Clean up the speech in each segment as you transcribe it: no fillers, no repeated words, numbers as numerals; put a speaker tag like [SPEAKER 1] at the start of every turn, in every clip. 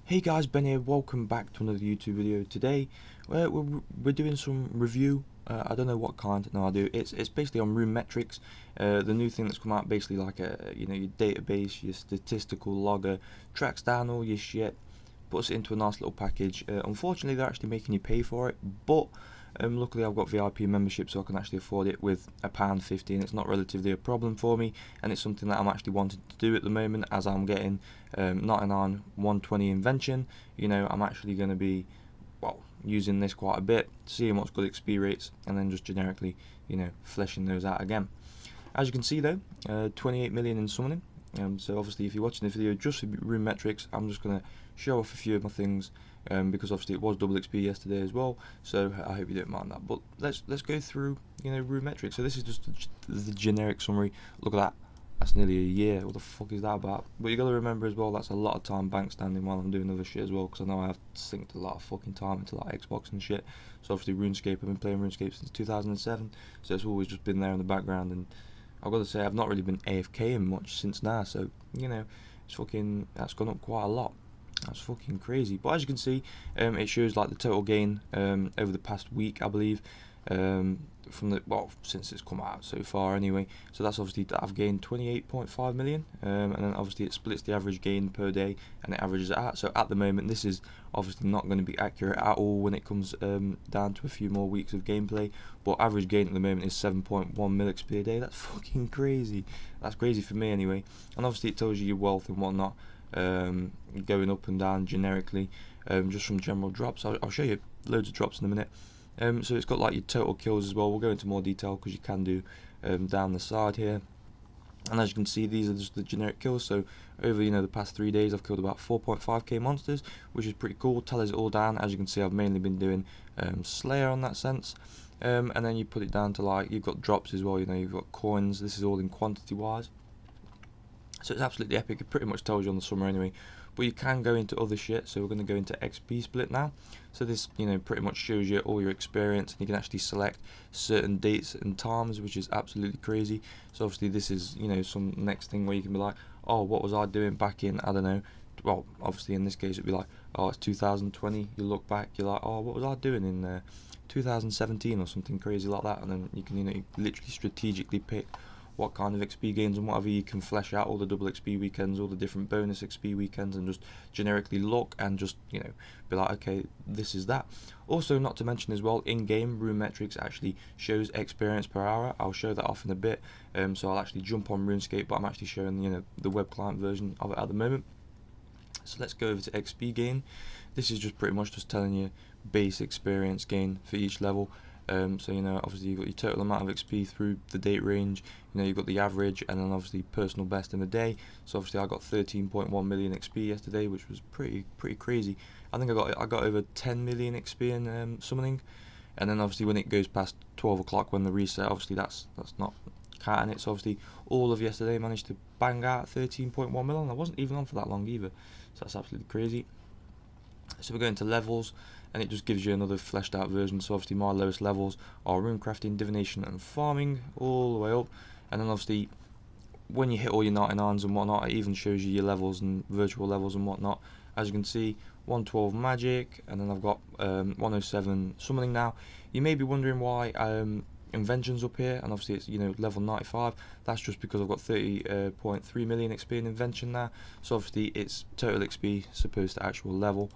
[SPEAKER 1] Hey guys, Ben here, welcome back to another YouTube video. Today we're doing some review. I don't know what kind. No, I do. It's basically on RuneMetrics, the new thing that's come out. Basically like your database, your statistical logger, tracks down all your shit, puts it into a nice little package. Unfortunately, they're actually making you pay for it, but luckily I've got VIP membership, so I can actually afford it with £1.50, and it's not relatively a problem for me, and it's something that I'm actually wanting to do at the moment, as I'm getting 99 120 invention. I'm actually going to be using this quite a bit, seeing what's good XP rates, and then just generically fleshing those out again. As you can see though, 28 million in summoning. So obviously if you're watching the video just for RuneMetrics, I'm just going to show off a few of my things, because obviously it was double XP yesterday as well, so I hope you don't mind that. But let's go through RuneMetrics. So this is just the generic summary. Look at that, that's nearly a year. What the fuck is that about? But you got to remember as well, that's a lot of time bank standing while I'm doing other shit as well, because I know I have synced a lot of fucking time into like Xbox and shit. So obviously RuneScape, I've been playing RuneScape since 2007, so it's always just been there in the background, and I've got to say I've not really been AFKing much since now, so it's fucking, that's gone up quite a lot. That's fucking crazy. But as you can see, it shows like the total gain over the past week, I believe, since it's come out so far anyway. So that's obviously that I've gained 28.5 million, and then obviously it splits the average gain per day and it averages it out. So at the moment this is obviously not going to be accurate at all when it comes down to a few more weeks of gameplay, but average gain at the moment is 7.1 mil XP a day. That's fucking crazy. That's crazy for me anyway. And obviously it tells you your wealth and whatnot, going up and down generically, just from general drops. I'll show you loads of drops in a minute. So it's got like your total kills as well. We'll go into more detail because you can do down the side here. And as you can see, these are just the generic kills. So over the past 3 days, I've killed about 4.5k monsters, which is pretty cool. Tallies it all down. As you can see, I've mainly been doing Slayer on that sense. And then you put it down to like, you've got drops as well. You've got coins. This is all in quantity wise. So it's absolutely epic. It pretty much tells you on the summer anyway. But you can go into other shit, so we're going to go into XP split now. So this pretty much shows you all your experience, and you can actually select certain dates and times, which is absolutely crazy. So obviously this is some next thing where you can be like, oh, what was I doing back in, I don't know, well, obviously in this case it'd be like, oh, it's 2020. You look back, you're like, oh, what was I doing in 2017 or something crazy like that. And then you can you literally strategically pick what kind of XP gains and whatever. You can flesh out all the double XP weekends, all the different bonus XP weekends, and just generically look and just be like, okay, this is that. Also, not to mention as well, in-game RuneMetrics actually shows experience per hour. I'll show that off in a bit. So I'll actually jump on RuneScape, but I'm actually showing the web client version of it at the moment. So let's go over to XP gain. This is just pretty much just telling you base experience gain for each level. So obviously you've got your total amount of XP through the date range, you've got the average, and then obviously personal best in the day. So obviously I got 13.1 million XP yesterday, which was pretty crazy. I think I got over 10 million XP in summoning, and then obviously when it goes past 12 o'clock when the reset, obviously that's not counting it. So obviously all of yesterday managed to bang out 13.1 million. I wasn't even on for that long either, so that's absolutely crazy. So we're going to levels, and it just gives you another fleshed out version. So obviously my lowest levels are runecrafting, divination and farming, all the way up. And then obviously when you hit all your 99s and whatnot, it even shows you your levels and virtual levels and whatnot. As you can see, 112 magic, and then I've got 107 summoning now. You may be wondering why invention's up here, and obviously it's level 95. That's just because I've got 30.3 million XP in invention now. So obviously it's total XP supposed to actual level.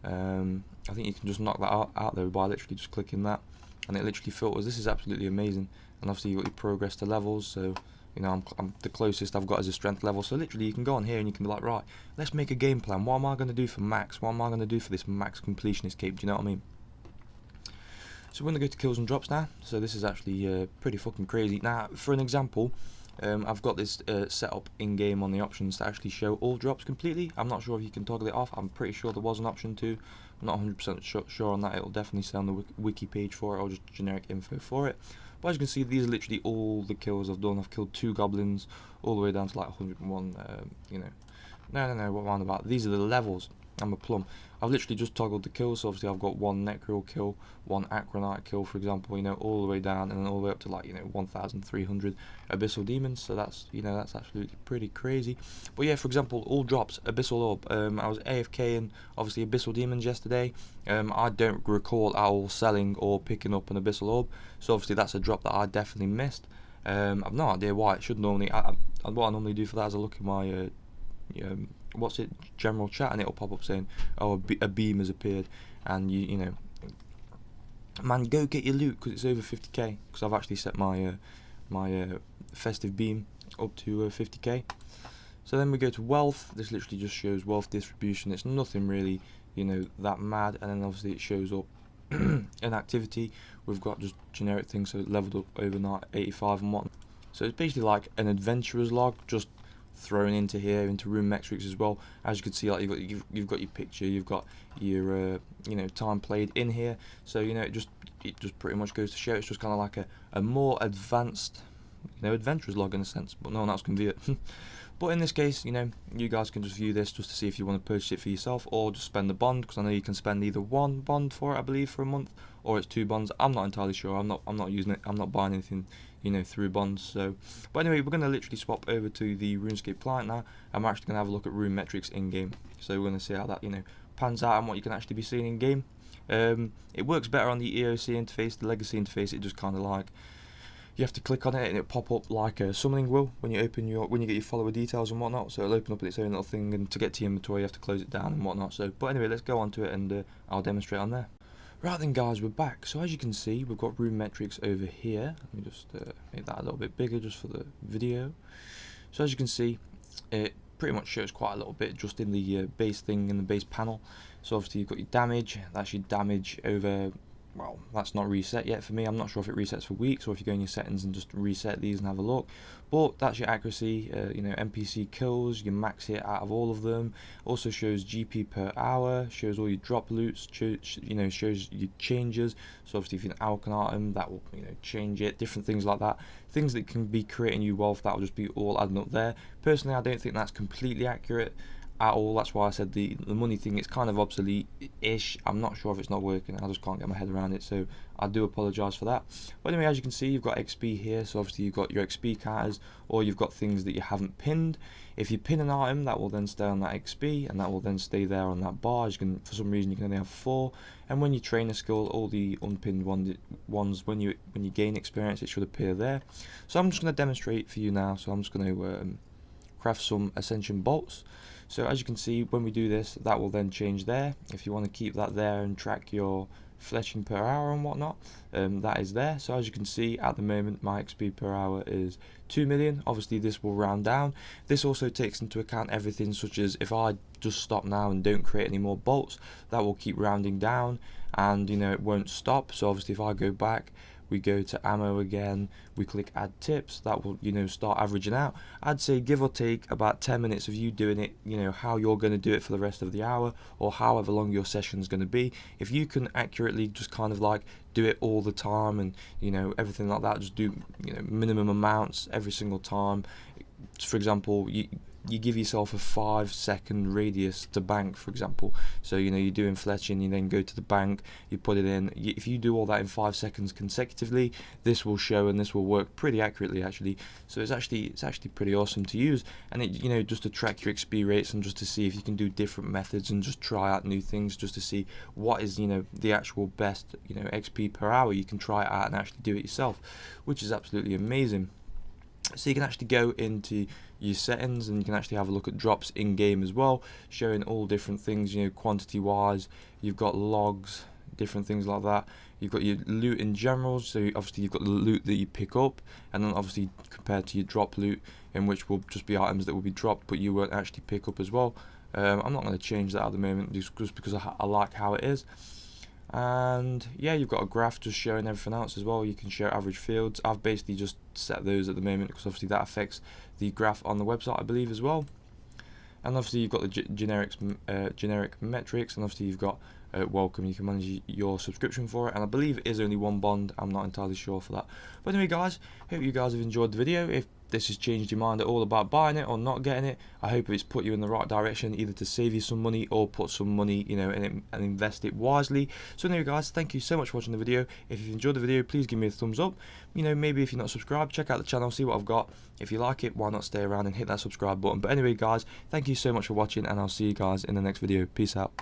[SPEAKER 1] I think you can just knock that out there by literally just clicking that, and it literally filters. This is absolutely amazing. And obviously you've got your progress to levels, so I'm the closest I've got is a strength level. So literally you can go on here and you can be like, right, let's make a game plan. What am I going to do for max? What am I going to do for this max completionist cape? Do you know what I mean? So we're going to go to kills and drops now. So this is actually pretty fucking crazy. Now, for an example, I've got this set up in-game on the options to actually show all drops completely. I'm not sure if you can toggle it off. I'm pretty sure there was an option to. I'm not 100% sure on that. It'll definitely say on the wiki page for it, or just generic info for it. But as you can see, these are literally all the kills I've done. I've killed 2 goblins, all the way down to like 101. No, what am I on about? These are the levels. I'm a plum. I've literally just toggled the kills, so obviously I've got one Necril kill, one Acronite kill, for example, you know, all the way down, and then all the way up to like, you know, 1,300 Abyssal Demons, so that's, you know, that's absolutely pretty crazy. But yeah, for example, all drops, Abyssal Orb, I was AFK in, obviously, Abyssal Demons yesterday. I don't recall at all selling or picking up an Abyssal Orb, so obviously that's a drop that I definitely missed. I've no idea why. It should normally, what I normally do for that is I look at my what's it, general chat, and it'll pop up saying, oh, a beam has appeared, and you know, man, go get your loot because it's over 50k, because I've actually set my festive beam up to 50k. So then we go to wealth. This literally just shows wealth distribution. It's nothing really, you know, that mad. And then obviously it shows up in activity. We've got just generic things, so leveled up overnight 85 and whatnot. So it's basically like an adventurer's log, just thrown into here, into RuneMetrics as well. As you can see, like you've got your picture, you've got your you know, time played in here. So you know, it just pretty much goes to show it's just kind of like a more advanced, you know, adventurer's log in a sense, but no one else can view it. But in this case, you know, you guys can just view this just to see if you want to purchase it for yourself, or just spend the bond, because I know you can spend either one bond for it, I believe, for a month, or it's 2 bonds. I'm not entirely sure. I'm not using it. I'm not buying anything, you know, through bonds. So, but anyway, we're gonna literally swap over to the RuneScape client now, and we're actually gonna have a look at RuneMetrics in game. So we're gonna see how that, you know, pans out and what you can actually be seeing in game. It works better on the EOC interface, the legacy interface. It just kind of like, you have to click on it and it'll pop up like a summoning will when you get your follower details and whatnot. So it'll open up its own little thing, and to get to your inventory you have to close it down and whatnot. So, but anyway, let's go on to it, and I'll demonstrate on there. Right then, guys, we're back. So as you can see, we've got RuneMetrics over here. Let me just make that a little bit bigger just for the video. So as you can see, it pretty much shows quite a little bit just in the base thing, in the base panel. So obviously you've got your damage. That's your damage over, well, that's not reset yet for me. I'm not sure if it resets for weeks, or if you go in your settings and just reset these and have a look. But that's your accuracy, you know, NPC kills, your max hit out of all of them. Also shows GP per hour, shows all your drop loots, you know, shows your changes. So obviously if you can Alkanite them, that will, you know, change it, different things like that. Things that can be creating you wealth, that will just be all adding up there. Personally, I don't think that's completely accurate at all. That's why I said the money thing is kind of obsolete-ish. I'm not sure if it's not working. I just can't get my head around it, so I do apologise for that. But anyway, as you can see, you've got XP here, so obviously you've got your XP counters, or you've got things that you haven't pinned. If you pin an item, that will then stay on that XP, and that will then stay there on that bar. As you can, for some reason, you can only have 4. And when you train a skill, all the unpinned ones, when you gain experience, it should appear there. So I'm just going to demonstrate for you now. So I'm just going to craft some Ascension bolts. So as you can see, when we do this, that will then change there. If you want to keep that there and track your fletching per hour and whatnot, that is there. So as you can see, at the moment my XP per hour is 2 million. Obviously this will round down. This also takes into account everything, such as if I just stop now and don't create any more bolts, that will keep rounding down, and you know, it won't stop. So obviously if I go back, we go to ammo again, we click add tips, that will, you know, start averaging out. I'd say give or take about 10 minutes of you doing it, you know, how you're going to do it for the rest of the hour, or however long your session's going to be. If you can accurately just kind of like do it all the time, and you know, everything like that, just do, you know, minimum amounts every single time. For example, you give yourself a 5-second radius to bank, for example. So you know, you're doing fletching, you then go to the bank, you put it in. If you do all that in 5 seconds consecutively, this will show, and this will work pretty accurately actually. So it's actually pretty awesome to use, and it, you know, just to track your XP rates, and just to see if you can do different methods, and just try out new things, just to see what is, you know, the actual best, you know, XP per hour. You can try it out and actually do it yourself, which is absolutely amazing. So you can actually go into your settings, and you can actually have a look at drops in game as well, showing all different things, you know, quantity wise. You've got logs, different things like that. You've got your loot in general, so obviously you've got the loot that you pick up, and then obviously compared to your drop loot, in which will just be items that will be dropped but you won't actually pick up as well. I'm not going to change that at the moment, just because I like how it is. And yeah, you've got a graph just showing everything else as well. You can show average fields. I've basically just set those at the moment, because obviously that affects the graph on the website, I believe, as well. And obviously you've got the generic metrics, and obviously you've got welcome. You can manage your subscription for it, and I believe it is only one bond. I'm not entirely sure for that. But anyway, guys, hope you guys have enjoyed the video. If this has changed your mind at all about buying it or not getting it, I hope it's put you in the right direction, either to save you some money or put some money, in it and invest it wisely. So anyway, guys, thank you so much for watching the video. If you've enjoyed the video, please give me a thumbs up. Maybe if you're not subscribed, check out the channel, see what I've got. If you like it, why not stay around and hit that subscribe button. But anyway, guys, thank you so much for watching, and I'll see you guys in the next video. Peace out.